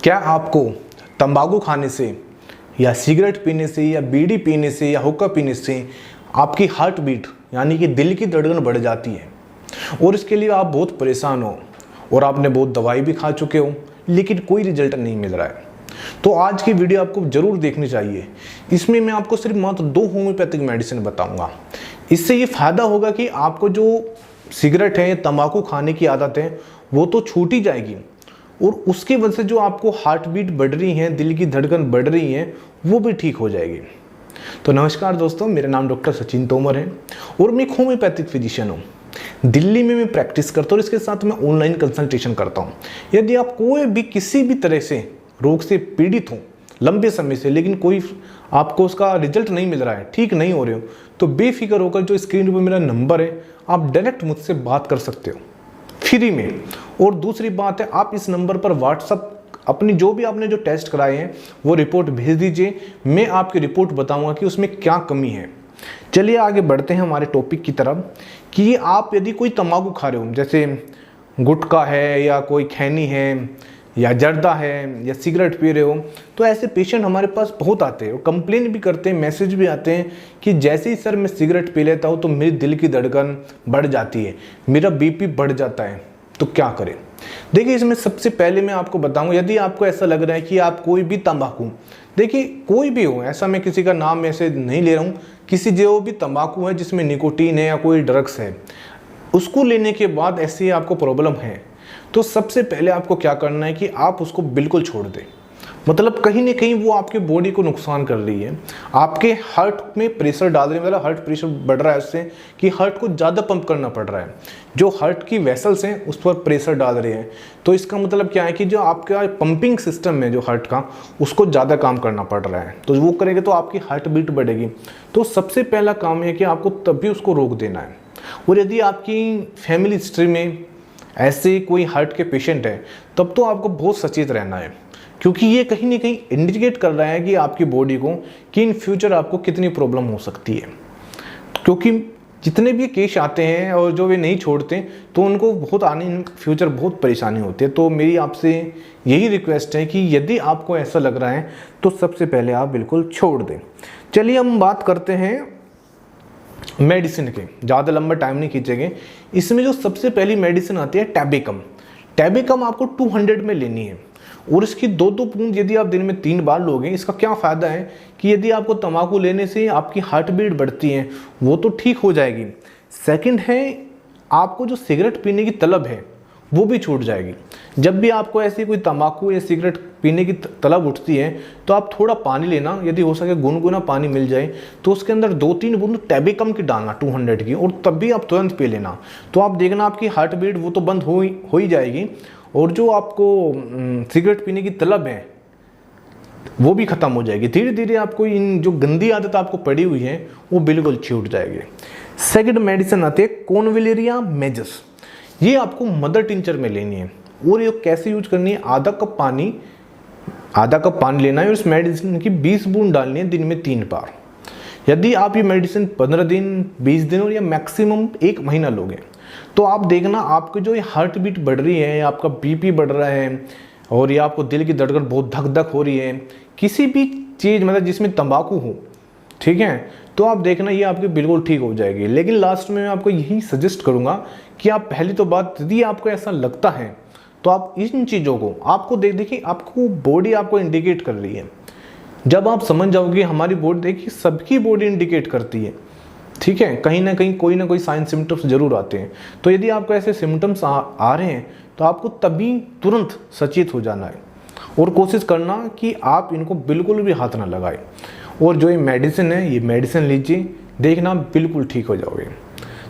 क्या आपको तंबाकू खाने से या सिगरेट पीने से या बीड़ी पीने से या हुक्का पीने से आपकी हार्ट बीट यानी कि दिल की धड़कन बढ़ जाती है और इसके लिए आप बहुत परेशान हो और आपने बहुत दवाई भी खा चुके हो लेकिन कोई रिजल्ट नहीं मिल रहा है? तो आज की वीडियो आपको ज़रूर देखनी चाहिए। इसमें मैं आपको सिर्फ मात्र 2 होम्योपैथिक मेडिसिन बताऊंगा। इससे ये फ़ायदा होगा कि आपको जो सिगरेट है, तंबाकू खाने की आदत है वो तो छूट ही जाएगी और उसकी वजह से जो आपको हार्ट बीट बढ़ रही है, दिल की धड़कन बढ़ रही है, वो भी ठीक हो जाएगी। तो नमस्कार दोस्तों, मेरा नाम डॉक्टर सचिन तोमर है और मैं एक होम्योपैथिक फिजिशियन हूँ। दिल्ली में मैं प्रैक्टिस करता हूँ और इसके साथ मैं ऑनलाइन कंसल्टेशन करता हूँ। यदि आप कोई भी किसी भी तरह से रोग से पीड़ित हो लंबे समय से, लेकिन कोई आपको उसका रिजल्ट नहीं मिल रहा है, ठीक नहीं हो रहे हो, तो बेफिक्र होकर जो स्क्रीन पर मेरा नंबर है आप डायरेक्ट मुझसे बात कर सकते हो फ्री में। और दूसरी बात है, आप इस नंबर पर व्हाट्सअप अपनी जो भी आपने जो टेस्ट कराए हैं वो रिपोर्ट भेज दीजिए। मैं आपकी रिपोर्ट बताऊंगा कि उसमें क्या कमी है। चलिए आगे बढ़ते हैं हमारे टॉपिक की तरफ कि आप यदि कोई तंबाकू खा रहे हो, जैसे गुटखा है या कोई खैनी है या जर्दा है या सिगरेट पी रहे हो, तो ऐसे पेशेंट हमारे पास बहुत आते हैं और कंप्लेन भी करते हैं, मैसेज भी आते हैं कि जैसे ही सर मैं सिगरेट पी लेता हूँ तो मेरी दिल की धड़कन बढ़ जाती है, मेरा बीपी बढ़ जाता है, तो क्या करें? देखिए, इसमें सबसे पहले मैं आपको बताऊंगा, यदि आपको ऐसा लग रहा है कि आप कोई भी तंबाकू, देखिए कोई भी हो, ऐसा मैं किसी का नाम ऐसे नहीं ले रहा हूँ, किसी जो भी तंबाकू है जिसमें निकोटीन है या कोई ड्रग्स है, उसको लेने के बाद ऐसी आपको प्रॉब्लम है, तो सबसे पहले आपको क्या करना है कि आप उसको बिल्कुल छोड़ दें। मतलब कहीं ना कहीं वो आपके बॉडी को नुकसान कर रही है, आपके हार्ट में प्रेशर डाल रही है, मतलब हार्ट प्रेशर बढ़ रहा है उससे कि हार्ट को ज़्यादा पंप करना पड़ रहा है, जो हार्ट की वेसल्स हैं उस पर प्रेशर डाल रहे हैं। तो इसका मतलब क्या है कि जो आपका पंपिंग सिस्टम है जो हार्ट का, उसको ज़्यादा काम करना पड़ रहा है, तो वो करेंगे तो आपकी हार्ट बीट बढ़ेगी। तो सबसे पहला काम है कि आपको तभी उसको रोक देना है। और यदि आपकी फैमिली हिस्ट्री में ऐसे कोई हार्ट के पेशेंट है तब तो आपको बहुत सचेत रहना है, क्योंकि ये कहीं ना कहीं इंडिकेट कर रहा है कि आपकी बॉडी को कि इन फ्यूचर आपको कितनी प्रॉब्लम हो सकती है। क्योंकि जितने भी केस आते हैं और जो वे नहीं छोड़ते तो उनको बहुत आने इन फ्यूचर बहुत परेशानी होती है। तो मेरी आपसे यही रिक्वेस्ट है कि यदि आपको ऐसा लग रहा है तो सबसे पहले आप बिल्कुल छोड़ दें। चलिए हम बात करते हैं मेडिसिन के, ज़्यादा लंबा टाइम नहीं खींचेंगे। इसमें जो सबसे पहली मेडिसिन आती है टैबेकम। टैबेकम आपको 200 में लेनी है और इसकी 2-2 बूंद यदि आप दिन में 3 बार लोगे, इसका क्या फ़ायदा है कि यदि आपको तंबाकू लेने से आपकी हार्ट बीट बढ़ती है वो तो ठीक हो जाएगी। सेकंड है, आपको जो सिगरेट पीने की तलब है वो भी छूट जाएगी। जब भी आपको ऐसी कोई तंबाकू या सिगरेट पीने की तलब उठती है तो आप थोड़ा पानी लेना, यदि हो सके गुनगुना पानी मिल जाए तो उसके अंदर 2-3 बूंद टैबेकम की डालना 200 की, और तब भी आप तुरंत पी लेना। तो आप देखना आपकी हार्ट बीट वो तो बंद हो ही जाएगी और जो आपको सिगरेट पीने की तलब है वो भी ख़त्म हो जाएगी। धीरे धीरे आपको इन जो गंदी आदत आपको पड़ी हुई है वो बिल्कुल छूट जाएगी। सेकंड मेडिसिन आती है कॉनवेलेरिया मेजस। ये आपको मदर टिंचर में लेनी है और ये कैसे यूज करनी है, आधा कप पानी लेना है और इस मेडिसिन की 20 बूंद डालनी है दिन में 3 बार। यदि आप ये मेडिसिन 15 दिन, 20 दिन और या मैक्सिमम 1 महीना लोगे तो आप देखना आपकी जो ये हार्ट बीट बढ़ रही है, आपका बीपी बढ़ रहा है और ये आपको दिल की धड़कन बहुत धक धक हो रही है, किसी भी चीज़ मतलब जिसमें तंबाकू हो, ठीक है, तो आप देखना ये आपकी बिल्कुल ठीक हो जाएगी। लेकिन लास्ट में मैं आपको यही सजेस्ट करूंगा कि आप पहली तो बात, यदि आपको ऐसा लगता है तो आप इन चीज़ों को आपको देखिए, आपको बॉडी आपको इंडिकेट कर रही है। जब आप समझ जाओगे हमारी बॉडी, देखिए सबकी बॉडी इंडिकेट करती है, ठीक है, कहीं ना कहीं कोई ना कोई साइन सिम्टम्स जरूर आते हैं। तो यदि आपको ऐसे सिम्टम्स आ रहे हैं तो आपको तभी तुरंत सचेत हो जाना है और कोशिश करना कि आप इनको बिल्कुल भी हाथ ना लगाएं। और जो ये मेडिसिन है, ये मेडिसिन लीजिए, देखना बिल्कुल ठीक हो जाओगे।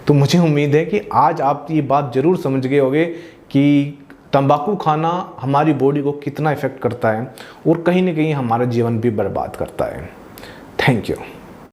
तो मुझे उम्मीद है कि आज आप ये बात ज़रूर समझ गए होंगे कि तंबाकू खाना हमारी बॉडी को कितना इफ़ेक्ट करता है और कहीं ना कहीं हमारा जीवन भी बर्बाद करता है। Thank you.